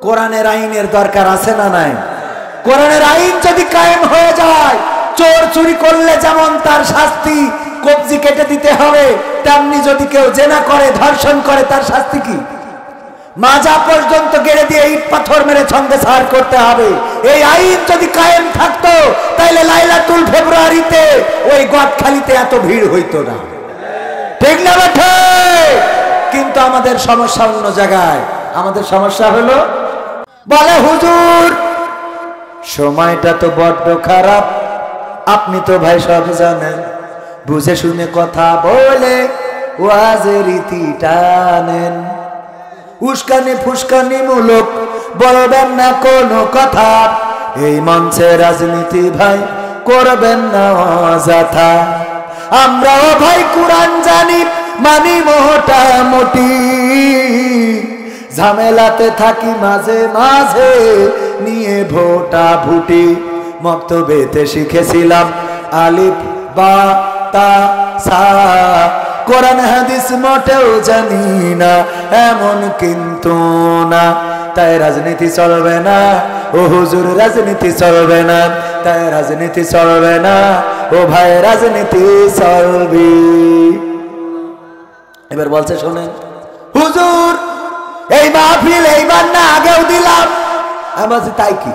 কোরআনের আইনের দরকার আছে না নাই? কোরআনের আইন যদি কায়েম হয়ে যায়, চোর চুরি করলে যেমন তার শাস্তি কবজি কেটে দিতে হবে, তেমনি যদি কেউ জেনা করে, ধর্ষণ করে, তার শাস্তি কি? মাজা পর্যন্ত গেড়ে দিয়ে ইট পাথর মেরে ছন্দে সার করতে হবে। এই আইন যদি কায়েম থাকতো, তাইলে লাইলাতুল ফেব্রুয়ারিতে ওই গদখালিতে এত ভিড় হইতো না, ঠিক না বেঠে? কিন্তু আমাদের সমস্যা অন্য জায়গায়। আমাদের সমস্যা হলো, বলে হুজুর সময়টা তো বড্ড খারাপ, আপনি তো ভাই সব জানেন, বুঝে শুনে কথা বলে ওয়াজের রীতি টানেন, উস্কানি ফুসকানি মূলক বলবেন না কোনো কথা, এই মঞ্চে রাজনীতি ভাই করবেন না অযথা, আমরাও ভাই কোরআন জানি মানি মোটামুটি, ঝামেলাতে থাকি মাঝে মাঝে নিয়ে ভোটা ভুটি, মক্তবেতে শিখেছিলাম আলিফ বা তা সা, কোরআন হাদিস মোটেও জানি না এমন কিন্তু না, তাই রাজনীতি চলবে না ও হুজুর, রাজনীতি চলবে না, তাই রাজনীতি চলবে না ও ভাই, রাজনীতি চলবে। এবার বলছে শোনেন হুজুর এই মাহফিল এইবার না আগেও দিলাম, আমি বলছি তাই কি?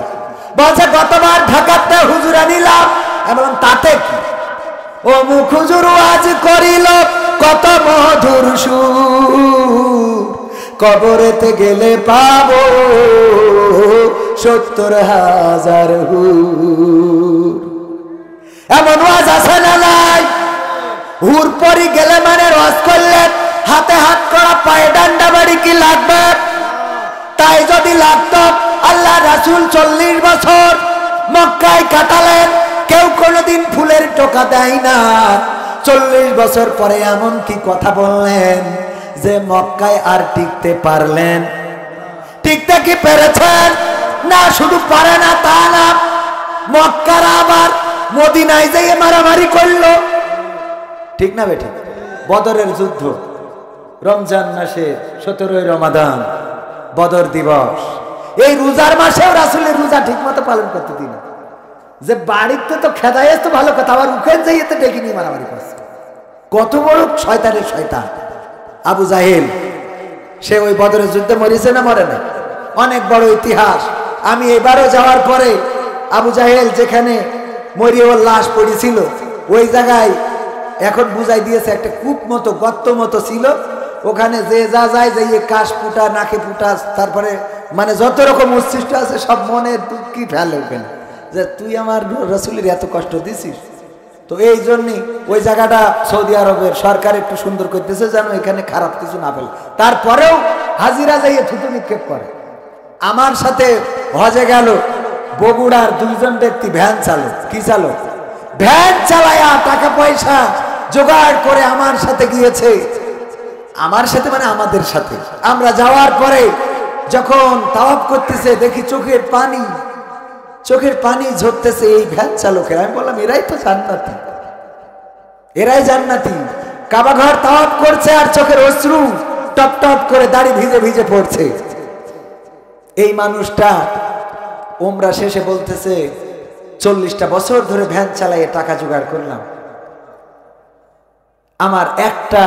বলছে গতবার ঢাকাতে হুজুর আনিলাম, আমি বললাম তাতে কি? ও মুখ হুজুর ওয়াজ করিল কত মধুর সুর, কবরেতে গেলে পাবো ৭০,০০০ হুর, এমন ওয়াজ আছে না নাই? হুর পরি গেলে মানে ওয়াজ করলে হাতে হাত করা, পায়ে ডান্ডা বাড়ি কি লাগবে? তাই যদি লাগতো আল্লাহ রাসূল ৪০ বছর মক্কায় কাটালেন, কেউ কোনোদিন ফুলের টোকা দেয় না। ৪০ বছর পরে এমন কি কথা বললেন যে মক্কায় আর টিকতে পারলেন? টিকতে কি পেরেছেন? না, শুধু পারে না তা না, মক্কার আবার মদিনায় যেয়ে মারামারি করলো, ঠিক না বেঠিক? বদরের যুদ্ধ, রমজান মাসে ১৭ই রমাদান বদর দিবস, এই রোজার মাসেও রাসূলের রোজা ঠিক মতো পালন করতে দিন, যে বাড়িতে তো খেদায় তো ভালো কথা, আবার উঠে যাইয়ে তো ডেকে নিয়ে মারামারি করছে। কত বড় শয়তানের শয়তান আবু জাহেল, সে ওই বদরের যুদ্ধে মরেছে না মরে না? অনেক বড় ইতিহাস। আমি এবারও যাওয়ার পরে আবু জাহেল যেখানে মরিয়ে ওর লাশ পড়েছিল, ওই জায়গায় এখন বুঝাই দিয়েছে একটা কূপ মতো গর্ত মতো ছিল, ওখানে যে যা যায় যে কাশ ফুটা, নাকে ফুটা, তারপরে মানে যত রকম উচ্ছিষ্ট আছে সব মনের দুঃখী ফেলে ওখানে, যে তুই আমার রাসূলের এত কষ্ট দিছিস। তো এই জন্যই ওই জায়গাটা সৌদি আরবের সরকার একটু সুন্দর করতেছে যেন এখানে খারাপ কিছু না ফেলে। তারপরেও হাজিরা যাইয়ে থুতু নিক্ষেপ করে। আমার সাথে হজে গেল বগুড়ার ২ জন ব্যক্তি, ভ্যান চালক, কি চালক, ভ্যান চালায়া টাকা পয়সা জোগাড় করে আমার সাথে গিয়েছে, আমার সাথে মানে আমাদের সাথে। আমরা যাওয়ার পরে যখন তাওয়াফ করতেছে দেখি চোখের পানি ঝরতেছে এই ভ্যান চালকের। আমি বললাম এরাই তো জান্নাতি, এরাই জান্নাতি। কাবা ঘর তাওয়াফ করছে আর চোখের অশ্রু টপ টপ করে দাড়ি ভিজে ভিজে পড়ছে। এই মানুষটা উমরা শেষে বলতেছে ৪০টা বছর ধরে ভ্যান চালাইয়ে টাকা জোগাড় করলাম, আমার একটা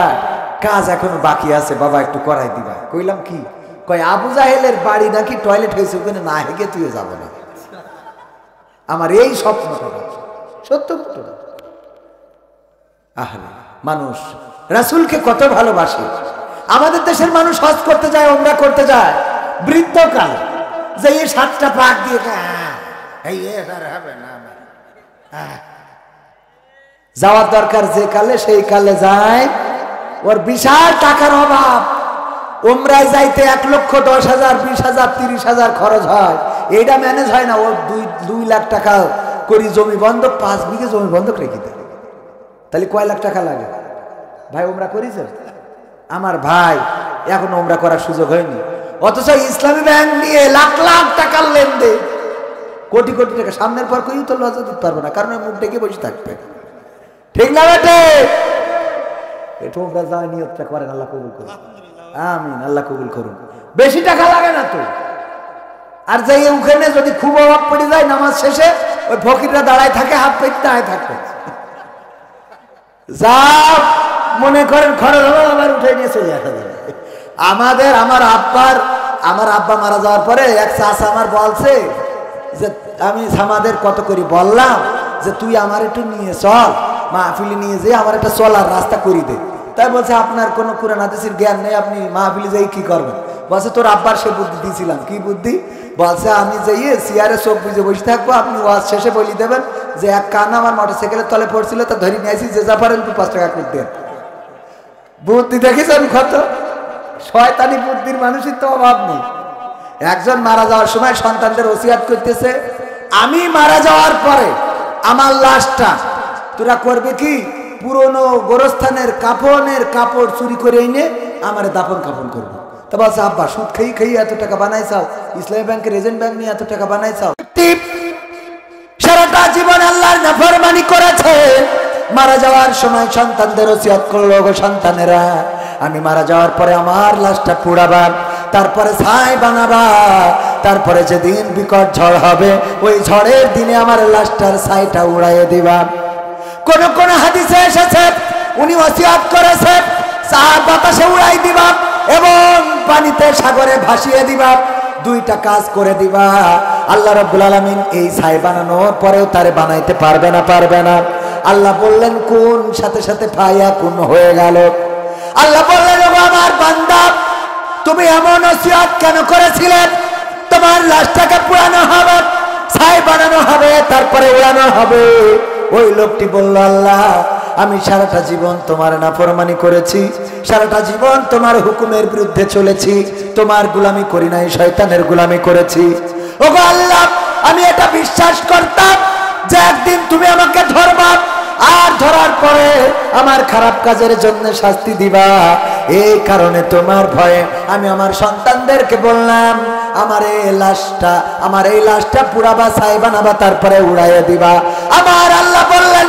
কাজ এখনো বাকি আছে, বাবা একটু করাই দিবা। কইলাম কি? কয় আবু জাহেলের বাড়ি নাকি টয়লেট হয়েছে, ওখানে না হেগে তুই যাব না। আমার এই স্বপ্নটা সত্য ঘটনা। আহলে মানুষ রাসূলকে কত ভালোবাসে। আমাদের দেশের মানুষ হজ করতে যায়, উমরা করতে যায় বৃদ্ধকাল, যে এই 7টা পাক দিয়ে যাওয়ার দরকার যে কালে সেই কালে যায়। ওর বিশাল টাকার অভাব, উমরায় যাইতে ১,১০,০০০, ২০,০০০, ৩০,০০০ খরচ হয়, এইটা ম্যানেজ হয় না। ওর ২ লাখ টাকা করি জমি বন্ধক, 5 বিঘে জমি বন্ধক রেখে দেয়, তাহলে কয় লাখ টাকা লাগে? ভাই উমরা করেছে আমার ভাই, এখন উমরা করার সুযোগ হয়নি, অথচ ইসলামী ব্যাংক নিয়ে লাখ লাখ টাকার লেনদেন, কোটি কোটি টাকা। সামনের পর কেউ তো লজ্জা দিতে পারবে না, কারণ মুখ ডেকে বসে থাকবে, ঠিক না বেটে? এটা উমরা যাওয়ার নিয়তটা করেন, আল্লাহ কবুল করুন, আমিন, আল্লাহ কবুল করুন। বেশি টাকা লাগে না তো, আর যাই ওখানে যদি খুব অভাব পড়ে যায় নামাজ শেষে ওই ফকিররা দাঁড়ায় থাকে, হাত পেতে দাঁড়ায় থাকবে, যা মনে করেন খরচ হলো আবার উঠে নিয়ে চলে আসা যাবে। আমার আব্বা মারা যাওয়ার পরে এক চাচা আমার বলছে যে আমি আমাদের কত করি বললাম যে তুই আমার একটু নিয়ে চল মাহফিলে নিয়ে যেয়ে আমার একটা চলার রাস্তা করি দে। তাই বলছে আপনার কোনো কুরআন হাদিসের জ্ঞান নেই, আপনি মাহফিলে যাই কি করবেন? বলছে তোর আব্বার সে বুদ্ধি দিয়েছিলাম। কি বুদ্ধি? বলছে আমি যাইয়ে চেয়ারে চোখ বুঝে বসে থাকবো, আপনি ওয়াজ শেষে বলি দেবেন যে এক কানা আমার মোটরসাইকেলের তলে পড়ছিল, তা ধরে নিয়ে আসি, যে যা পারেন 5 টাকা করে দেন। বুদ্ধি দেখেছেন কত? শয়তানি বুদ্ধির মানুষের তো অভাব নেই। একজন মারা যাওয়ার সময় সন্তানদের ওসিয়াত করতেছে, আমি মারা যাওয়ার পরে আমার লাশটা তোরা করবে কি, পুরনো গোরস্থানের কাপড় চুরি করে এনে আমার দাফন কাফন করবো। তা বলছে আব্বা সুদ খেয়ে এত টাকা বানাইছাও, ইসলামী ব্যাংকের এজেন্ট ব্যাংক নিয়ে এত টাকা বানাইছাও। সারাটা জীবন আল্লাহর নাফরমানি করেছে, মারা যাওয়ার সময় সন্তানদের ওসিয়ত করলো, গো সন্তানেরা আমি মারা যাওয়ার পরে আমার লাশটা পোড়াবা, তারপরে ছাই বানাবা, তারপরে যেদিন বিকট ঝড় হবে ওই ঝড়ের দিনে আমার লাশটার ছাইটা উড়াইয়ে দিবা। কোন কোন হাদিসে এসেছে উনি ওসিয়ত করেছে বাতাসে উড়াই দিবা এবং পানিতে সাগরে ভাসিয়ে দিবা, দুইটা কাজ করে দিবা। আল্লাহ রাব্বুল আলামিন এই ছাই বানানোর পরেও তারে বানাইতে পারবে না। আল্লাহ বললেন কোন, সাথে সাথে ফায়া কোন হয়ে গেল। আল্লাহ বললেন ও আমার বান্দা তুমি এমন ওসিয়ত কেন করেছিলেন? তোমার লাশটাকে পুরানো হবে, ছাই বানানো হবে, তারপরে উড়ানো হবে। ওই লোকটি বলল আল্লাহ আমি সারাটা জীবন তোমার নাফরমানি করেছি, সারাটা জীবন তোমার হুকুমের বিরুদ্ধে চলেছি, তোমার গোলামি করি নাই, শয়তানের গোলামি করেছি। ওগো আল্লাহ আমি এটা বিশ্বাস করতাম যে একদিন তুমি আমাকে ধরবা, আর ধরার পরে আমার খারাপ কাজের জন্য শাস্তি দিবা। এই কারণে তোমার ভয়ে আমি আমার সন্তানদেরকে বললাম আমার এই লাশটা পুরাবা, ছাই বানাবা, তারপরে উড়াইয়া দিবা। আমার আল্লাহ বললেন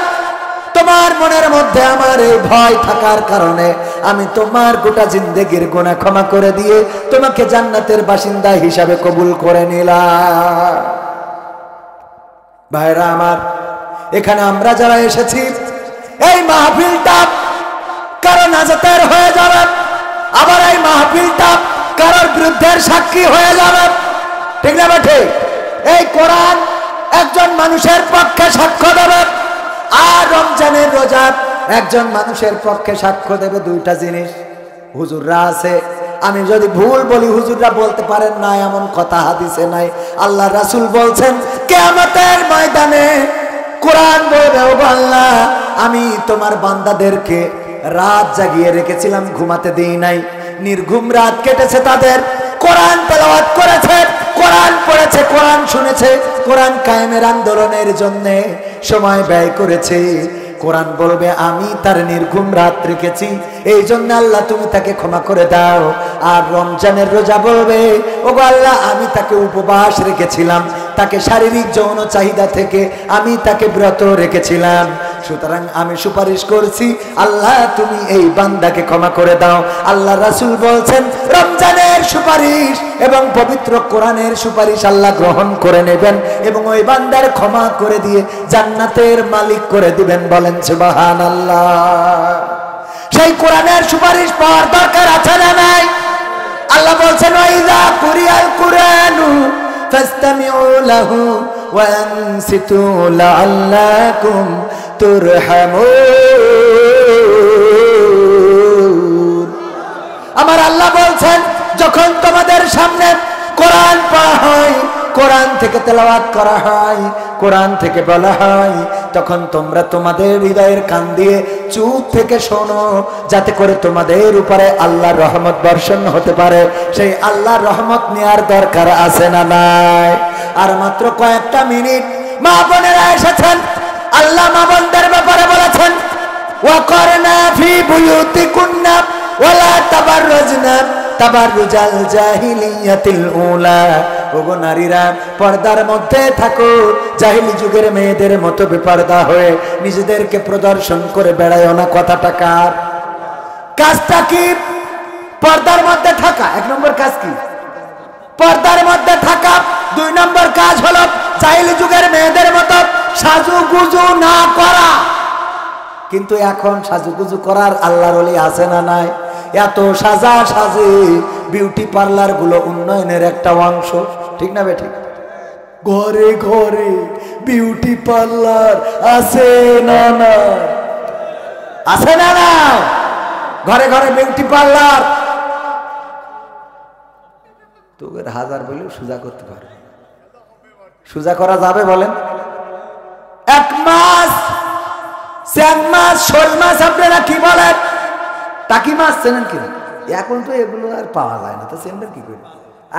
তোমার মনের মধ্যে আমার এই ভয় থাকার কারণে আমি তোমার গোটা জিন্দেগির গুনাহ ক্ষমা করে দিয়ে তোমাকে জান্নাতের বাসিন্দা হিসাবে কবুল করে নিলাম। ভাইরা আমার, এখানে আমরা যারা এসেছি এই মাহফিলটা কারো নাজাতের হয়ে যাবে, আবার এই মাহফিলটা কারোর বিরুদ্ধের সাক্ষী হয়ে যাবে, ঠিক না ঠিক? এই কোরআন একজন মানুষের পক্ষে সাক্ষ্য দেবে, আর রমজানের রোজা একজন মানুষের পক্ষে সাক্ষ্য দেবে। দুইটা জিনিস হুজুররা আছে, আমি যদি ভুল বলি হুজুররা বলতে পারেন না এমন কথা হাদিসে নাই। আল্লাহ রাসূল বলছেন কিয়ামতের ময়দানে কোরআন বলবে ও আল্লাহ আমি তোমার বান্দাদেরকে রাত জাগিয়ে রেখেছিলাম, ঘুমাতে দেই নাই, নির্ঘুম রাত কেটেছে তাদের, কোরআন তেলাওয়াত করেছে, কোরআন পড়েছে, কোরআন শুনেছে, কোরআন কায়েমের আন্দোলনের জন্য সময় ব্যয় করেছে। কোরআন বলবে আমি তার নির্ঘুম রাত রেখেছি, এই জন্য আল্লাহ তুমি তাকে ক্ষমা করে দাও। আর রমজানের রোজা বলবে ওগো আল্লাহ আমি তাকে উপবাস রেখেছিলাম, তাকে শারীরিক যৌন চাহিদা থেকে আমি তাকে বিরত রেখেছিলাম, সুতরাং আমি সুপারিশ করছি আল্লাহ তুমি এই বান্দাকে ক্ষমা করে দাও। আল্লাহ রাসূল বলছেন রমজানের সুপারিশ এবং পবিত্র কোরআনের সুপারিশ আল্লাহ গ্রহণ করে নেবেন এবং ওই বান্দার ক্ষমা করে দিয়ে জান্নাতের মালিক করে দিবেন। বলেন সুবহানাল্লাহ। সেই কোরআনের সুপারিশ পাওয়ার দরকার আছে না নাই? আল্লাহ বলছেন ওয়াইযা কুরিয়াল কুরআনু ফাসতামিউ লাহু ওয়া আনসিতু লাআল্লাকুম তুরহামুন। আমার আল্লাহ বলছেন যখন তোমাদের সামনে কোরআন পড়া হয়, কোরআন থেকে তেলাওয়াত করা হয়, কোরআন থেকে বলা হয়, তখন তোমরা তোমাদের হৃদয়ের কান দিয়ে চুপ থেকে শোনো, যাতে করে তোমাদের উপরে আল্লাহর রহমত বর্ষণ হতে পারে। সেই আল্লাহর রহমত নেওয়ার দরকার আছে না নাই? আর মাত্র কয়েকটা মিনিট মা বোনেরা এসেছেন, আল্লাহ মা বোনদের ব্যাপারে বলেছেন ওয়াকরনা ফি বুয়ুতিকুন্না ওয়ালা তাবাররুজনা তাবাররুজাল জাহিলিয়াতিল উলা। ওগো নারীরা পর্দার মধ্যে থাকো, জাহিলি যুগের মেয়েদের মতো বেপর্দা হয়ে নিজেদেরকে প্রদর্শন করে বেড়ায়ও না। কথাটা কার? কাজটা কি? পর্দার মধ্যে থাকা। এক নম্বর কাজ কি? পর্দার মধ্যে থাকা। 2 নম্বর কাজ হলো জাহিলি যুগের মেয়েদের মতো সাজুগুজু না করা। কিন্তু এখন সাজুগুজু করার আল্লাহর ওলি আছে না নাই? এত সাজা সাজে বিউটি পার্লার গুলো উন্নয়নের একটা অংশ, ঠিক না বেঠিক? ঘরে ঘরে বিউটি পার্লার আছে না না? আছে না না? ঘরে ঘরে বিউটি পার্লার। তোদের হাজার বলেও সোজা করতে পারে, সোজা করা যাবে বলেন? 1 মাস 4 মাস 6 মাস আপনারা কি বলেন? টাকি মাছ চেনেন কিনা? এখন তো এগুলো আর পাওয়া যায় না, তো চেনবেন কি করে?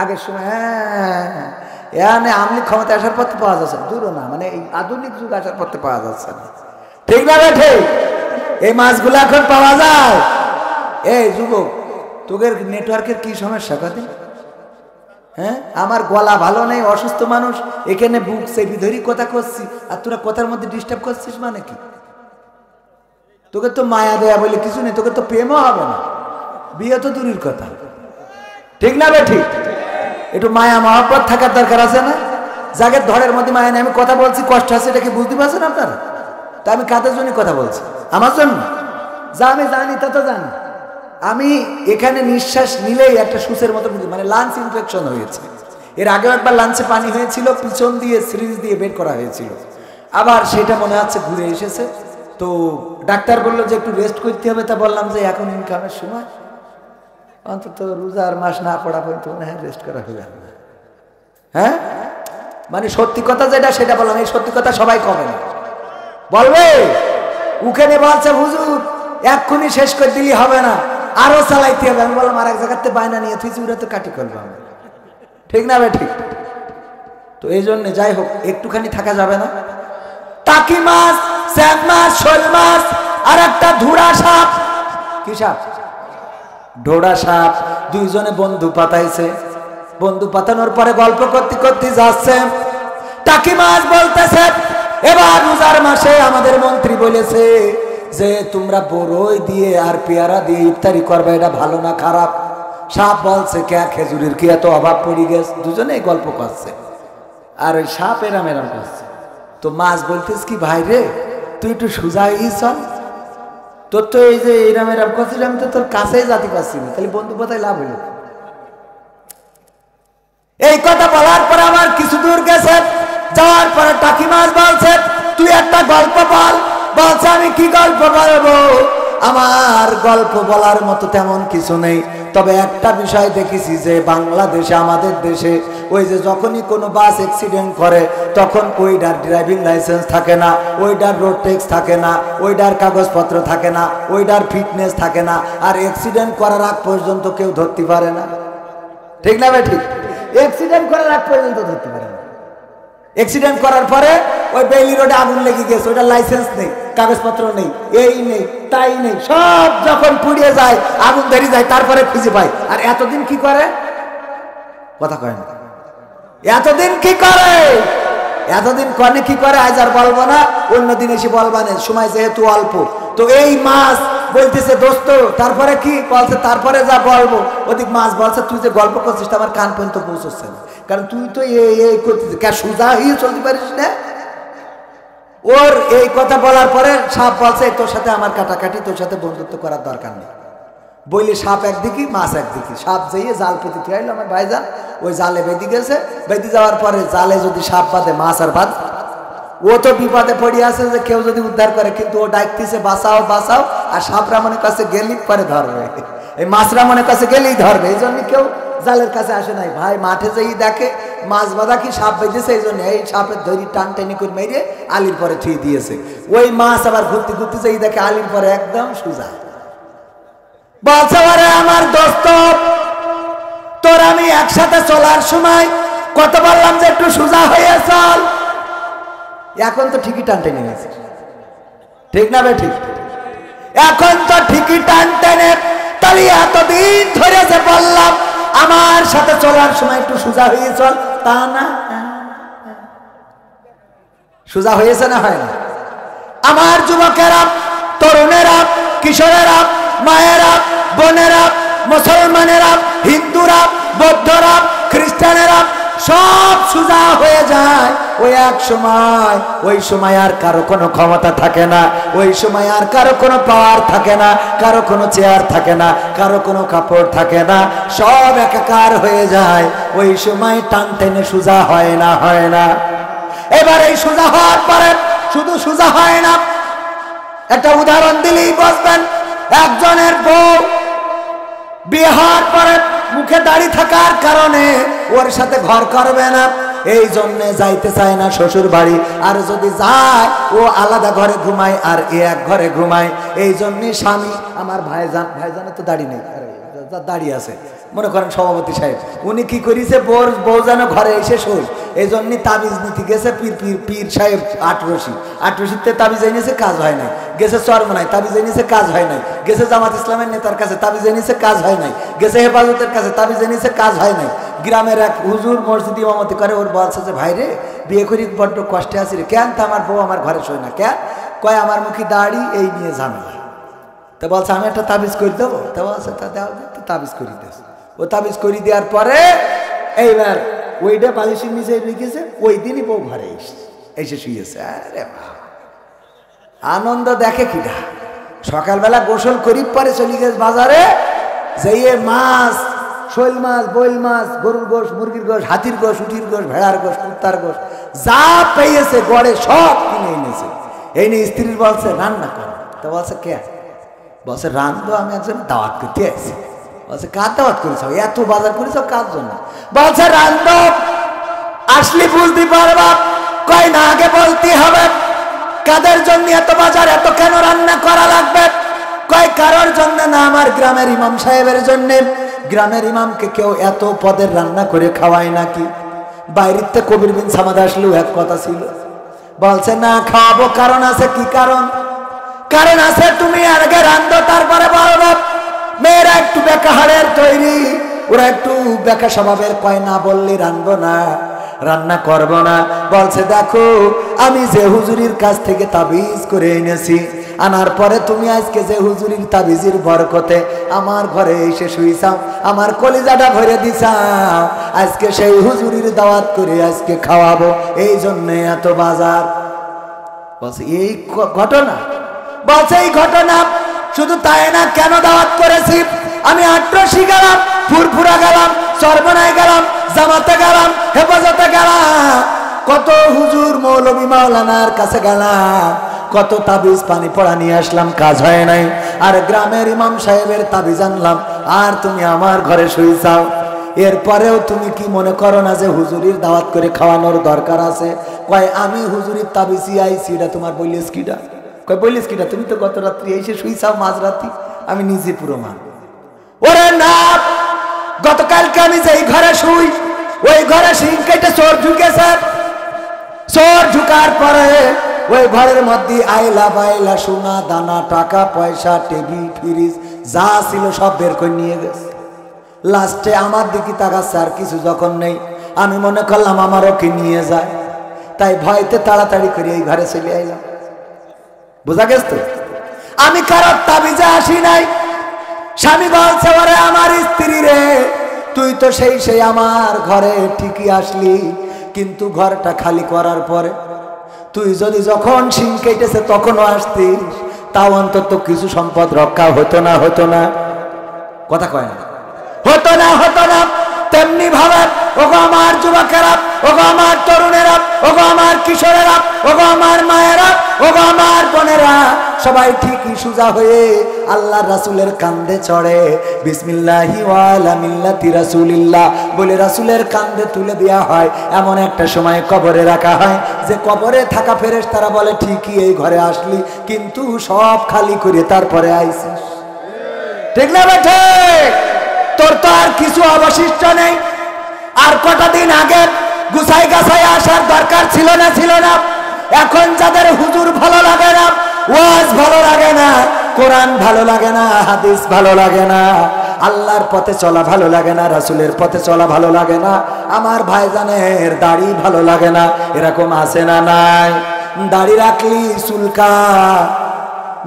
আগের সময় হ্যাঁ আমলি ক্ষমতা আসার পর তো পাওয়া যাচ্ছে, দূরও না, মানে এই আধুনিক যুগ আসার পর তো পাওয়া যাচ্ছে না, ঠিক না ঠিক? এই মাছগুলো এখন পাওয়া যায়। এই যুবক, তোদের নেটওয়ার্কের কি সমস্যা কথা? হ্যাঁ, আমার গলা ভালো নেই, অসুস্থ মানুষ, এখানে বুক চেপি ধরি কথা করছি, আর তোরা কথার মধ্যে ডিস্টার্ব করছিস মানে কি? তোকে তো মায়া দেয়া বলে কিছু নেই, তোকে তো প্রেমও হবে না, বিয়ে তো দূরের কথা, ঠিক না বে ঠিক? একটু মায়া মহব্বত থাকার দরকার আছে না? যাকে ধরের মধ্যে মায়া নেই, আমি কথা বলছি কষ্ট আছে, এটা কি বুঝতে পারছেন আপনারা? তা আমি কাদের জন্য কথা বলছি? আমার জন্য? যা আমি জানি তা তো জানি। আমি এখানে নিঃশ্বাস নিলেই একটা সুসের মতো, মানে লাঞ্চ ইনফেকশন হয়েছে। এর আগেও একবার লাঞ্চে পানি হয়েছিল, পিছন দিয়ে সিরিজ দিয়ে বের করা হয়েছিল, আবার সেটা মনে হচ্ছে ঘুরে এসেছে। তো ডাক্তার বললো যে একটু রেস্ট করতে হবে, তা বললাম যে এখন ইনকামের সময়, অন্তত রোজার মাস না পড়া পর্যন্ত মনে হয় রেস্ট করা হয়ে যাবে। হ্যাঁ, মানে সত্যি কথা যেটা সেটা বললাম, এই সত্যি কথা সবাই কবে না বলবে? উখানে বলছে হুজুর এক্ষুনি শেষ করে দিলি হবে না, আরো চালাইতে হবে। আমি বললাম আর এক জায়গাতে বায়না নিয়ে তুই ওরা তো কাটি করবো আমি, ঠিক না ভাই ঠিক? তো এই জন্য যাই হোক একটুখানি থাকা যাবে না। টাকি মাছ, স্যাক মাছ, শোল মাছ, আর একটা ধুরা সাপ। কি সাপ? ঢোড়া সাপ। দুইজনে বন্ধু পাতাইছে, বন্ধু পাতানোর পরে গল্প করতে করতে যাচ্ছে। টাকি মাছ বলতেছে এবার রোজার মাসে আমাদের মন্ত্রী বলেছে যে তোমরা বড়ই দিয়ে আর পেয়ারা দিয়ে ইফতারি করবে, এটা ভালো না খারাপ? সাপ বলছে কে খেজুরের কি এত অভাব পড়ে গেছে? দুজনেই গল্প করছে, আর ওই সাপ এরাম এরাম করছে। তো মাছ বলতেছ কি ভাই রে তুই একটু সোজা হয়ে চল, তোর তো এই যে এরাম এরাম করছিস, আমি তো তোর কাছেই যেতে পারছি না, তাহলে বন্ধু কোথায় লাভ হইল? এই কথা বলার পরে আমার কিছু দূর গেছে, যাওয়ার পরে টাকি মাছ বলছে তুই একটা গল্প বল। বলছে আমি কি গল্প বলবো? আমার গল্প বলার মতো তেমন কিছু নেই, তবে একটা বিষয় দেখেছি যে বাংলাদেশে, আমাদের দেশে, ওই যে যখনই কোনো বাস অ্যাক্সিডেন্ট করে তখন ওইটার ড্রাইভিং লাইসেন্স থাকে না, ওইটার রোড ট্যাক্স থাকে না, ওইটার কাগজপত্র থাকে না, ওইটার ফিটনেস থাকে না, আর অ্যাক্সিডেন্ট করার আগ পর্যন্ত কেউ ধরতে পারে না, ঠিক না ভাই ঠিক? অ্যাক্সিডেন্ট করার আগ পর্যন্ত ধরতে পারে না। অ্যাক্সিডেন্ট করার পরে ওই বেইলি রোডে আগুন লেগে গেছে, ওইটা লাইসেন্স নেই, কাগজপত্র নেই, এই নেই তাই নেই, সব যখন পুড়িয়ে যায়, আগুন ধরে যায়, তারপরে খুঁজে পায়। আর এতদিন কি করে? কথা কয় না। এতদিন কি করে? এতদিন কনে কি করে আজ আর বলবো না, অন্যদিন এসে বলবানে, সময় যেহেতু অল্প। তো এই মাছ বলতেছে দোস্ত তারপরে কি বলছে, তারপরে যা বলবো। ওদিক মাছ বলছে তুই যে গল্প করছিস আমার কান পর্যন্ত পৌঁছচ্ছে না, কারণ তুই তো এই করতেছিস, সোজা হয়ে চলতে পারিস না। ওর এই কথা বলার পরে সাপ বলছে তোর সাথে আমার কাটাকাটি, তোর সাথে বন্ধুত্ব করার দরকার নেই। বললি সাপ একদিকে মাছ একদিকে। সাপ যাইয়ে জাল পেতে খেয়াইলো আমার ভাইজান, ওই জালে বেঁধে গেছে। বেঁধে যাওয়ার পরে জালে যদি সাপ বাঁধে, মাছ আর বাঁধ, ও তো বিপদে পড়ে আছে যে কেউ যদি উদ্ধার করে, কিন্তু ও ডাকতেছে বাঁচাও বাঁচাও, আর সাপরা মনে কাছে গেলেই পরে ধরবে, এই মাছরা মনে কাছে গেলেই ধরবে। এই জন্য কেউ জালের কাছে আসে নাই। ভাই মাঠে যাই দেখে মাছ বাঁধা কি সাপ বেঁধেছে, এই জন্য এই সাপের ধরি টান টেনি করে মেরে আলির পরে থুয়ে দিয়েছে। ওই মাছ আবার ঘুরতে ঘুরতে যাই দেখে আলির পরে একদম সোজা। বলছে ওরে আমার দোস্ত, তোর আমি একসাথে চলার সময় কত বললাম যে একটু সোজা হয়ে চল, এখন তো ঠিকই টান টেনে গেছে, ঠিক না ভাই ঠিক? এখন তো ঠিকই টান টেনে। তাহলে এতদিন ধরে যে বললাম আমার সাথে চলার সময় একটু সোজা হয়ে চল, তা না, সোজা হয়েছে না হয় না? আমার যুবকেরা, তরুণেরা, কিশোরেরা, মায়েরা, বোনেরা, মুসলমানেরা, হিন্দুরা, বৌদ্ধরা, খ্রিস্টানেরা, সব সোজা হয়ে যায়। ওই এক সময়, ওই সময় আর কারো কোনো ক্ষমতা থাকে না, ওই সময় আর কারো কোনো পাওয়ার থাকে না, কারো কোনো চেয়ার থাকে না, কারো কোনো কাপড় থাকে না, সব একাকার হয়ে যায়। ওই সময় টান টেনে সোজা হয় না, হয় না। এবার এই সোজা হওয়ার পরে শুধু সোজা হয় না, একটা উদাহরণ দিলেই বুঝবেন। একজনের বউ বিয়ে হওয়ার পরে মুখে দাড়ি থাকার কারণে ওর সাথে ঘর করবে না, এই জন্য যাইতে চায় না শ্বশুর বাড়ি। আর যদি যায় ও আলাদা ঘরে ঘুমায় আর এ এক ঘরে ঘুমায়। এই জন্যে স্বামী, আমার ভাইজানের তো দাড়ি নেই, দাড়ি আছে, মনে করেন সভাপতি সাহেব, উনি কি করেছে, বউ যেন ঘরে এসে শোয়, এই জন্য তাবিজ নীতি গেছে পীর সাহেব আটরশিতে তাবিজ এনেছে, কাজ হয় নাই। গেছে চরমনায়, তাবিজ এনেছে, কাজ হয় নাই। গেছে জামাত ইসলামের নেতার কাছে, তাবিজ এনেছে, কাজ হয় নাই। গেছে হেফাজতের কাছে, তাবিজ এনেছে, কাজ হয় নাই। গ্রামের এক হুজুর মসজিদ ইমামতি করে, ওর বলছে যে ভাই রে, বিয়ে করি বড্ড কষ্টে আছি রে। কেন? তা আমার বউ আমার ঘরে শোয় না। কেন? কয় আমার মুখে দাড়ি, এই নিয়ে ঝামেলা। তো বলছে আমি একটা তাবিজ করে দেবো। তো বলছে তা দেওয়া, তাবিজ করি দিয়েছে। ও তাবিজ করে দেওয়ার পরে এইবার ওইটা বালিশের নিচে রেখেছে, ওই দিনই বউ ঘরে এসে শুয়েছে। আরে আনন্দ দেখে কিনা। সকালবেলা গোসল করি, পরে চলে গেছে বাজারে, যেয়ে মাছ, শৈল মাছ, বইল মাছ, গরুর গোশ, মুরগির গোশ, হাতির গোশ, উঠির গোশ, ভেড়ার গোশ, কুত্তার গোশ, যা পেয়েছে গড়ে সব কিনে এনেছে। এই নিয়ে স্ত্রীর বলছে রান্না করো। তো বলছে কে? বলছে রান্ধবো, আমি একজন দাওয়াত করতে আসছি। বলছে কার দাওয়াত করেছ? এত বাজার করেছ কার জন্য? বলছে রান্ধব, আসলে বুঝতে পারবা। কয় না, আগে বলতে হবে কাদের জন্য এত বাজার, এত কেন রান্না করা লাগবে? কয় কারোর জন্য না, আমার গ্রামের ইমাম সাহেবের জন্য। গ্রামের ইমামকে কেউ এত পদের রান্না করে খাওয়ায় নাকি? বাইরেতে কবির বিন সামাদ আসলেও এক কথা ছিল। বলছে না, খাওয়াবো, কারণ আছে। কি কারণ? কারণ আছে, তুমি আগে রান্ধো, তারপরে বলবো। মেয়েরা একটু বেকা হাড়ের তৈরি, ওরা একটু বেকা স্বভাবের, কয় না বললে রান্ধবো না, রান্না করব না। বলছে দেখো, আমি যে হুজুরির কাছ থেকে তাবিজ করে এনেছি, আনার পরে তুমি আজকে যে হুজুরির তাবিজের বরকতে আমার ঘরে এসে শুইছাও, আমার কলিজাটা ভরে দিছাও, আজকে সেই হুজুরির দাওয়াত করে আজকে খাওয়াবো, এই জন্য এত বাজার। বলছে এই ঘটনা? বলছে এই ঘটনা। শুধু তাই না, কেন দাওয়াত করেছি? আমি আট্রসি গেলাম, ফুরফুরা গেলাম, চরমনায় গেলাম, জামাতে গেলাম, হেফাজতে গেলাম, কত হুজুর মৌলবী মাওলানার কাছে গেলাম, কত তাবিজ পানি পড়া নিয়ে আসলাম, কাজ হয় নাই। আর গ্রামের ইমাম সাহেবের তাবিজ আনলাম, আর তুমি আমার ঘরে শুইছাও। এরপরেও তুমি কি মনে করো না যে হুজুরির দাওয়াত করে খাওয়ানোর দরকার আছে? কয় আমি হুজুরির তাবিজি আইছি, এটা তোমার বলিস কিটা? কয় বলিস কিটা? তুমি তো গত রাত্রি এসে শুইছাও, মাঝরাত্রি। আমি নিজে পুরো মান। ওরে না, গতকালকে আমি যেই ঘরে শুই, ওই ঘরে সিং কেটে চোর ঢুকেছে। চোর ঢুকার পরে ওই ঘরের মধ্যে আইলা বাইলা সোনা দানা, টাকা পয়সা, টিভি, ফ্রিজ যা ছিল সব বের করে নিয়ে গেছে। লাস্টে আমার দিকে তাকাচ্ছে, আর কিছু যখন নেই, আমি মনে করলাম আমারও কি নিয়ে যায়, তাই ভয়তে তাড়াতাড়ি করে এই ঘরে চলে আইলাম। বোঝা গেছে তো? আমি কারোর তাবিজে আসি নাই। স্বামী বলছে, ওরে আমার স্ত্রী রে, তুই তো সেই আমার ঘরে ঠিকই আসলি, কিন্তু ঘরটা খালি করার পরে তুই যদি যখন সিং কেটেছে তখনও আসতিস, তাও অন্তত কিছু সম্পদ রক্ষা হতো না? হতো না? কথা কয় না? হতো না? হতো না? তেমনি ভাবে ওগো আমার যুবকেরা, ওগো আমার তরুণেরা, ওগো আমার কিশোরেরা, ওগো আমার মায়েরা, ওগো আমার বোনেরা, সবাই ঠিকই সুজা হয়ে আল্লাহর রাসূলের কাঁধে চড়ে বিসমিল্লাহি ওয়া আলা মিল্লাতি রাসূলিল্লাহ বলে রাসূলের কাঁধে তুলে দেওয়া হয়। এমন একটা সময় কবরে রাখা হয় যে কবরে থাকা ফেরেশতারা বলে ঠিকই এই ঘরে আসলি, কিন্তু সব খালি করে তারপরে আইছিস। ঠিক না বেঠে? তোর তো আর কিছু অবশিষ্ট নেই। আর কটা দিন আগে গুছাই গাছাই আসার দরকার ছিল না? ছিল না? এখন যাদের হুজুর ভালো লাগে না, ওয়াজ ভালো লাগে না, কোরআন ভালো লাগে না, হাদিস ভালো লাগে না, আল্লাহর পথে চলা ভালো লাগে না, রাসূলের পথে চলা ভালো লাগে না, আমার ভাইজানের দাড়ি ভালো লাগে না, এরকম আছে না নাই? দাড়ি রাখলি চুলকা,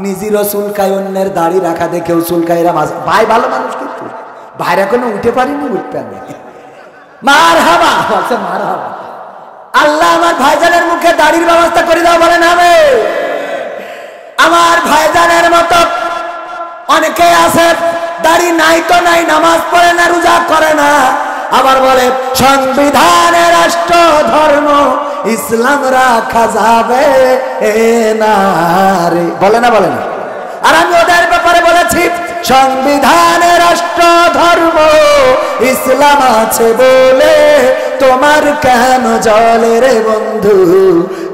নিজেরও চুলকায়, অন্যের দাড়ি রাখা দেখেও চুলকায়। এরা ভাই ভালো মানুষ, কিন্তু ভাইরা কোনো উঠে পারিনি, উঠবে না। মার হাবা বলছে, মার হাবা। আল্লাহ আমার ভাইজানের মুখে দাড়ির ব্যবস্থা করে দাও, বলেন আমিন। আমার ভাইজানের মতো অনেকে আছে দাড়ি নাই তো নাই, নামাজ পড়ে না, রোজা করে না, আবার বলে সংবিধানে রাষ্ট্র ধর্ম ইসলাম রাখা যাবে না রে, বলে না বলে না। আর আমি ওদের ব্যাপারে বলেছি সংবিধানে রাষ্ট্র ধর্ম ইসলাম আছে বলে তোমার কেন জলে রে বন্ধু,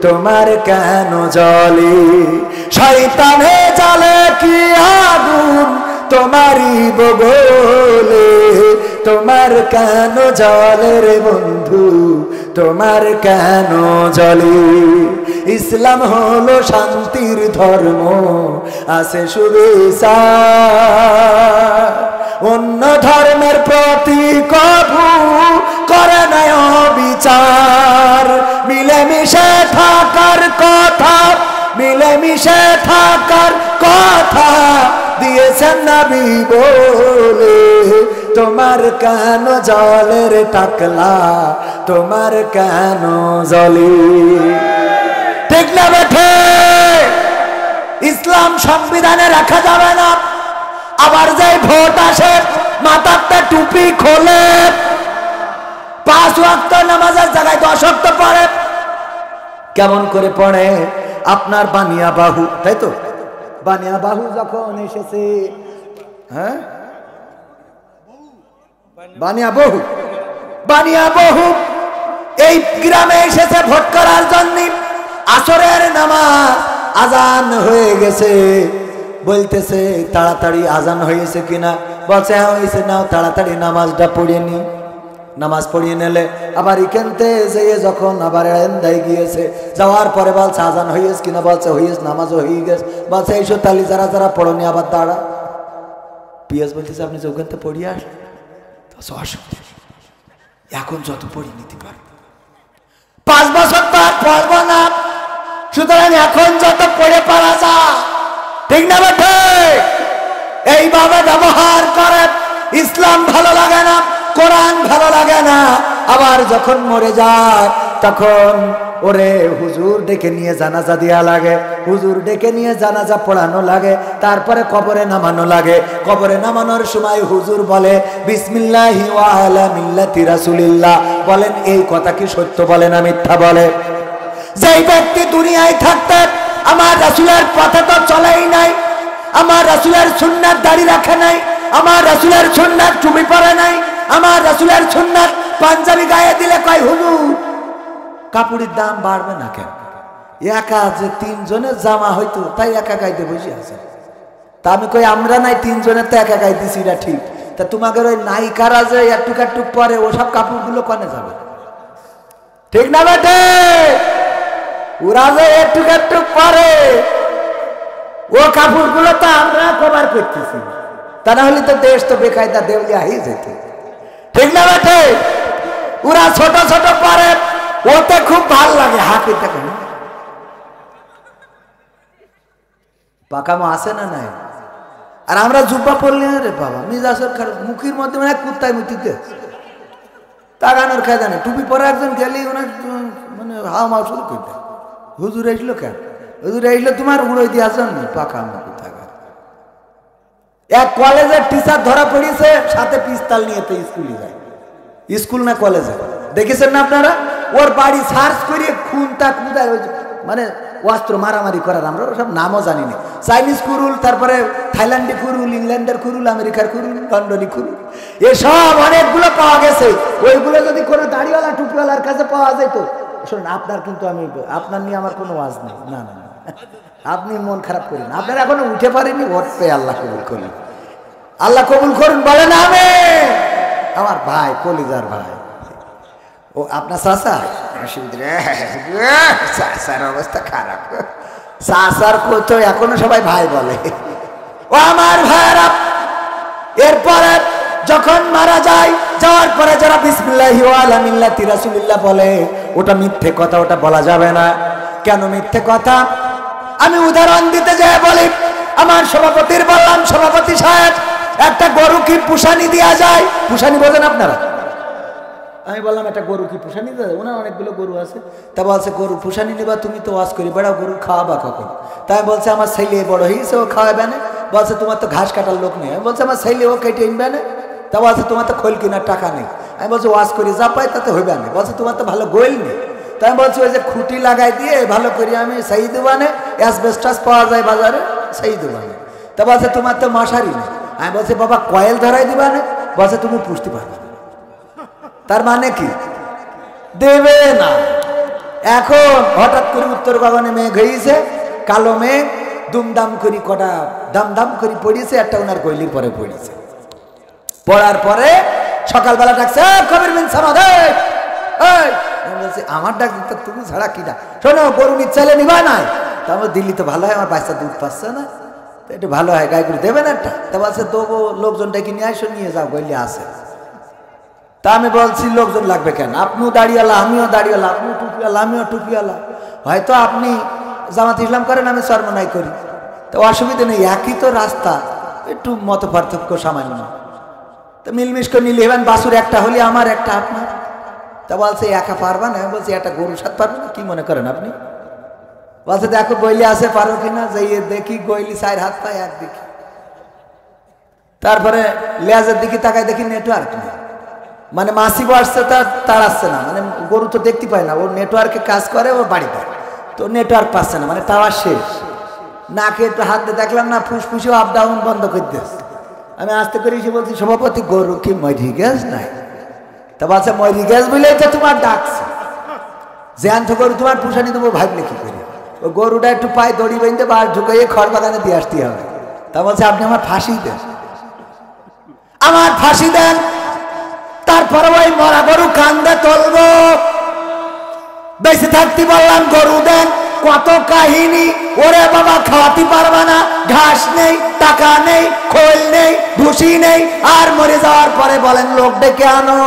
তোমার কেন জলে? শয়তানে জ্বালে কি আগুন তোমারই বগলে, তোমার কেন জলে রে বন্ধু, তোমার কেন জলে? ইসলাম হলো শান্তির ধর্ম, আছে শুভেচ্ছা, অন্য ধর্মের প্রতি কভু করে না বিচার। মিলেমিশে থাকার কথা, মিলেমিশে থাকার কথা দিয়েছেন নবী বলে, তোমার কেন জলের টাকলা, তোমার কেন জলে? ঠিক না বেঠে? ইসলাম সংবিধানে রাখা যাবে না, আবার যে ভোট আসে মাথাটা টুপি খোলে, 5 ওয়াক্ত নামাজের জায়গায় 10 ওয়াক্ত পড়ে। কেমন করে পড়ে? আপনার বানিয়া বাহু, তাই তো? বানিয়া বাহু যখন এসেছে, হ্যাঁ বানিয়া বহু, বানিয়া বহু এই গ্রামে এসেছে ভোট করার জন্য। আসরের নামাজ আজান হয়ে গেছে, বলতেছে তাড়াতাড়ি আজান হয়েছে কিনা, বলছে হ্যাঁ হয়েছে, নাও তাড়াতাড়ি নামাজটা পড়িয়ে নি। নামাজ পড়িয়ে নিলে আবার ইকেনতে যেয়ে যখন আবার এন্দাই গিয়েছে, যাওয়ার পরে বলছে আজান হয়েছে কিনা, বলছে হয়েছে, নামাজও হয়ে গেছে, বলছে এইসব তালি যারা যারা পড়নি আবার দাঁড়া। পিয়াজ বলতেছে আপনি যে ওখানতে পড়িয়ে আসেন, এখন যত পড়ি নিতে পারবো, 5 বছর তো আর পড়বো না, সুতরাং এখন যত পড়ে পারা যা, ঠিক না বেঠে? এইভাবে ব্যবহার করে। ইসলাম ভালো লাগে না, কোরআন ভালো লাগে না, আবার যখন মরে যায় তখন ওরে হুজুর ডেকে নিয়ে জানাজা দেয়া লাগে, হুজুর ডেকে নিয়ে জানাজা পড়ানো লাগে, তারপরে কবরে নামানো লাগে। কবরে নামানোর সময় হুজুর বলে বিসমিল্লাহি ওয়া আলা মিল্লাতি রাসূলিল্লাহ। বলেন এই কথা কি সত্য বলে না মিথ্যা বলে? যেই ব্যক্তি দুনিয়ায় থাকতে আমার রাসূলের পথে তো চলেই নাই, আমার রাসূলের সুন্নাত দাড়ি রাখে নাই, আমার রাসূলের সুন্নাত টুপি পরে নাই, আমার রাসূলের সুন্নাত পাঞ্জাবি গায়ে দিলে কয় হুজুর কাপড়ের দাম বাড়বে না কেন? একা যে 3 জনের জামা হইতো তাই একা গাইতে বসে আছে। তা আমি কই আমরা নাই 3 জনের তো একা গাইতেছি, এটা ঠিক। তা তোমাদের ওই নায়িকারা যে একটুক একটুক পরে ওসব কাপড়গুলো কনে যাবে? ঠিক না বেটে? ওরা যে একটুক একটুক পরে ও কাপড়গুলো তো আমরা কভার করতেছি, তা না হলে তো দেশ তো বেকায়দা দেউলিয়া হয়ে যেত, ঠিক না বেটে? ওরা ছোট ছোট পরে, ওতে খুব ভাল লাগে, হাঁপিতে কেন পাকামো আসে না নাই? আর আমরা জুব্বা পড়লে রে বাবা মিজাজের খারাপ, মুখের মধ্যে মানে কুত্তায় মুতিতে তাগানোর খায় জানে। টুপি পরে একজন গেলেই ওনার মানে হাওয়া মাও শুরু করতে, হুজুর আসলো কেন? হুজুর আসলে তোমার উড়োই দিয়ে আসেন পাকামো কোথাকার। এক কলেজের টিচার ধরা পড়িয়েছে, সাথে পিস্তল নিয়ে তো স্কুলে যায়, স্কুল না কলেজে, দেখেছেন না আপনারা? ওর বাড়ি সার্চ করে খুনটা খুঁদায়, মানে অস্ত্র মারামারি করার, আমরা সব নামও জানি না। চাইনিজ কুরুল, তারপরে থাইল্যান্ডি কুরুল, ইংল্যান্ডের কুরুল, আমেরিকার কুরুল, লন্ডনী কুরুল, এসব অনেকগুলো পাওয়া গেছে। ওইগুলো যদি কোনো দাড়িওয়ালা টুপিওয়ালার কাছে পাওয়া যেত, শুনুন আপনার কিন্তু আমি আপনার নিয়ে আমার কোনো ওয়াজ নেই, না না না, আপনি মন খারাপ করেন, আপনার এখনো উঠে পারেনি, উঠবে, আল্লাহ কবুল করুন, আল্লাহ কবুল করুন, বলেন আমিন। আমার ভাই, কলিজার ভাই, ও আপনার চাচা, চাচার অবস্থা খারাপ, চাচার তো এখনো সবাই ভাই বলে। ও আমার ভাইরা, এরপরে যখন মারা যায়, যাওয়ার পরে যারা বিসমিল্লাহি ওয়া আলা মিল্লাতি রাসূলিল্লাহ বলে, ওটা মিথ্যে কথা, ওটা বলা যাবে না। কেন মিথ্যে কথা? আমি উদাহরণ দিতে যাই বলি, আমার সভাপতির বললাম, সভাপতি সাহেব একটা গরু কি পুষানি দেওয়া যায়? পুষানি বোঝেন আপনারা? আমি বললাম একটা গরু কি পুষানি দেবে? ওনার অনেকগুলো গরু আছে। তা বলছে গরু পুষানি নিবা, তুমি তো ওয়াজ করি বেড়াও, গরু খাওয়াবা কখন? তাই বলছে আমার ছেলে বড় হয়েছে, ও খাওয়াবে না। বলছে তোমার তো ঘাস কাটার লোক নেই। আমি বলছে আমার ছেলে ও কেটে আনবে না। তা বলছে তোমার তো খোল কেনার টাকা নেই। আমি বলছি ওয়াজ করি যা পাই তাতে হইবে না। বলছে তোমার তো ভালো গোল নেই। তাই আমি বলছি ওই যে খুঁটি লাগাই দিয়ে ভালো করি আমি সেই দেবানে, অ্যাসবেস্টাস পাওয়া যায় বাজারে, সেই দেবানে। তা বলছে তোমার তো মশারি নেই। আমি বলছি বাবা কয়েল ধরাই দিবা না। বলছে তুমি পুষতে পারবে না। তার মানে কি? দেবে না। এখন হঠাৎ করে উত্তর গগনে মেঘ হয়েছে, কালো মেঘ, দুমদাম করি কটা দাম করে পড়িয়েছে, একটা ওনার কৈলির পরে পড়িয়েছে। পড়ার পরে সকালবেলা ডাকছে কবির বিন সামাদ, বলছি আমার ডাক দিতে তুমি ছাড়া কি ডাক? শোনো গরু নিচ্ছাইলে নিবা নাই। তা আমার দিল্লি তো ভালো হয়, আমার বাচ্চা দুধ পাচ্ছে না, একটু ভালো হয় গাই করে দেবেন একটা। তা বলছে দেবো, লোকজনটাকে নিয়ে আসো, নিয়ে যাও, গইলে আছে। তা আমি বলছি লোকজন লাগবে কেন? আপনিও দাঁড়িয়েলা, আমিও দাঁড়িয়েলা, আপনিও টুপিওয়ালা, আমিও টুপিওয়ালা। হয়তো আপনি জামাত ইসলাম করেন, আমি চরমনাই করি, তো অসুবিধা নেই, একই তো রাস্তা, একটু মত পার্থক্য সামান্য। তো মিলমিশ করে নিলে এবার বাসুর একটা হলে আমার একটা আপনার। তা বলছে একা পারবা না? বলছি একটা গরুর সাথে পারবে না, কি মনে করেন আপনি? বলছে দেখো গইলি আছে, পারো কিনা, যাইয়ে দেখি। গইলি 4 হাত পায় একদিকে, তারপরে লেজের দিকে তাকায় দেখি নেটওয়ার্ক নেই। মানে মাসি আসছে, তার আসছে না, মানে গরু তো দেখতে পায় না, ওর নেটওয়ার্কে কাজ করে ওর বাড়িতে, তো নেটওয়ার্ক পাচ্ছে না, মানে টাওয়ার শেষ। নাকে একটু হাত দিয়ে দেখলাম না, ফুসফুসেও আপ ডাউন বন্ধ করে দিয়েছে। আমি আসতে করে এসে বলছি সভাপতি গরু কি মরি গ্যাস নাই? তা বলছে মরি গ্যাস বলেই তো তোমার ডাকছে, জ্যান্ত গরু তোমার পুষানি দেবো ভাবলে কি করি? ও গরুটা একটু পায়ে দড়ি বেঁধে বার ঢুকাইয়ে খড় বাগানে দিয়ে আসতে হবে। তা বলছে আপনি আমার ফাঁসি দেন, আমার ফাঁসি দেন। তারপরে ওই মরা গরু কান্দে তুলবো, বেঁচে থাকতে বললাম গরু দেন, কত কাহিনী। ওরে বাবা খাওয়াতে পারবা না, ঘাস নেই, টাকা নেই, খোল নেই, ভুসি নেই, আর মরে যাওয়ার পরে বলেন লোক ডেকে আনো,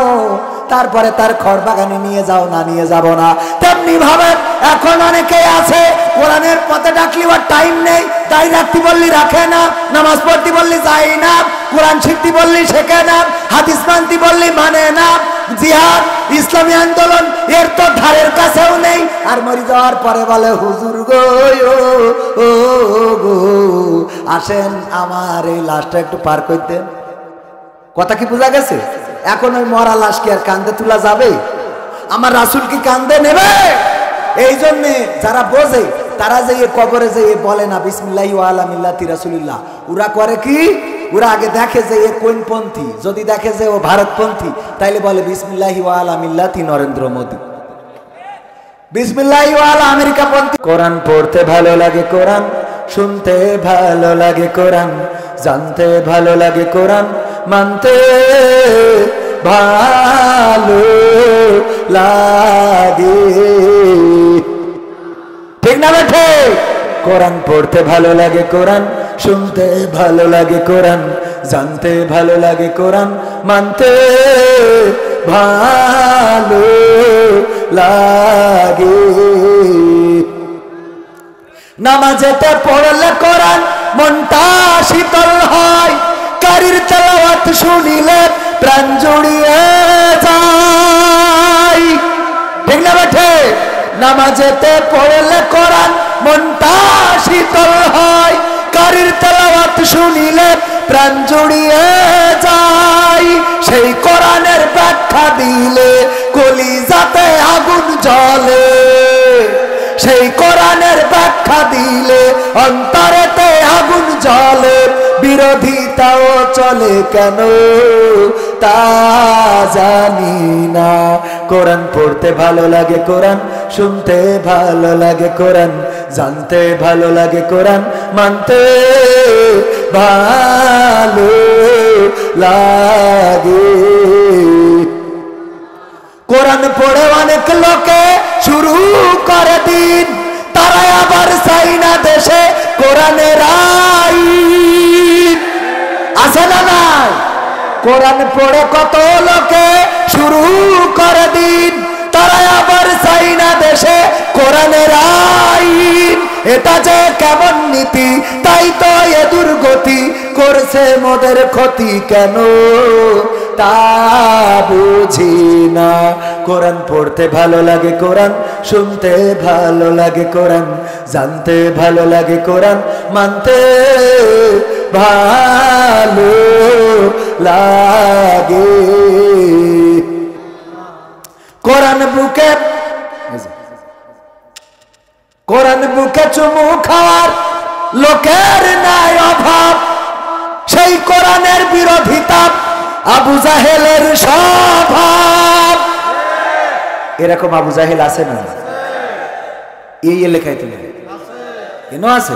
তারপরে তার খড় বাগানে নিয়ে যাও, না নিয়ে যাব না। তেমনি ভাবে এখন অনেকে আছে কোরআনের পথে ডাকলি ওর টাইম নেই, তাই রাখতে বললি রাখে না, নামাজ পড়তে বললি যাই না, কোরআন শিখতে বললি শেখে না, হাদিস মানতে বললি মানে না, জিহাদ ইসলামী আন্দোলন এর তো ধারের কাছেও নেই। আর মরে যাওয়ার পরে বলে হুজুর গো ও গো আসেন আমার এই লাশটা একটু পার করতেন। কথা কি বোঝা গেছে? এখন ওই মরা লাশ কি আর কান্দে তোলা যাবে? আমার রাসূল কি কান্দে নেবে? এই জন্যে যারা বোঝে তারা যে কবরে যে বলে না বিসমিল্লাহি ওয়া আলা মিল্লাতি রাসূলিল্লাহ, ওরা করে কি? ওরা আগে দেখে যে এ কোন পন্থী, যদি দেখে যে ও ভারতপন্থী তাইলে বলে বিসমিল্লাহি ওয়া আলা মিল্লাতি নরেন্দ্র মোদী, বিসমিল্লাহি ওয়া আলা আমেরিকা পন্থী। কোরআন পড়তে ভালো লাগে, কোরআন শুনতে ভালো লাগে, কোরআন জানতে ভালো লাগে, কোরআন মানতে ভালো লাগে, ঠিক না বেঠে? কোরআন পড়তে ভালো লাগে, কোরআন শুনতে ভালো লাগে, কোরআন জানতে ভালো লাগে, কোরআন মানতে ভালো লাগে। নামাজেতে পড়লে কোরআন মনটা শীতল হয়, কারির তেলাওয়াত শুনিলে প্রাণ জুড়িয়ে যায়, ঠিক না বেঠে? নামাজেতে পড়লে কোরআন মনটা শীতল হয়, কারির তেলাওয়াত শুনিলে প্রাণ জুড়িয়ে যায়, সেই কোরআনের ব্যাখ্যা দিলে কলিজাতে আগুন জ্বলে, সেই কোরআনের ব্যাখ্যা দিলে অন্তরেতে আগুন জ্বলে, বিরোধিতাও চলে কেন তা জানি না। কোরআন পড়তে ভালো লাগে, কোরআন শুনতে ভালো লাগে, কোরআন জানতে ভালো লাগে, কোরআন মানতে ভালো লাগে। কোরআন পড়ে অনেক লোকে শুরু করে দিন, তারা আবার চাই না দেশে কোরআনের আইন, আছে না নাই? কোরআন পড়ে কত লোকে শুরু করে দিন, তারা আবার চাই না দেশে কোরআনের আইন। এটা যে কেমন নীতি, তাই তো এ দুর্গতি, করছে মোদের ক্ষতি কেন তা বুঝি না। কোরআন পড়তে ভালো লাগে, কোরআন শুনতে ভালো লাগে, কোরআন জানতে ভালো লাগে, কোরআন মানতে ভালো লাগে। কোরআন বুকে চুমু খাওয়ার লোকের নাই অভাব, সেই কোরআনের বিরোধিতা আবু জাহেলের স্বভাব। এরকম আবু জাহেল আছে না? এই এলাকায় তুমি কেন আছে?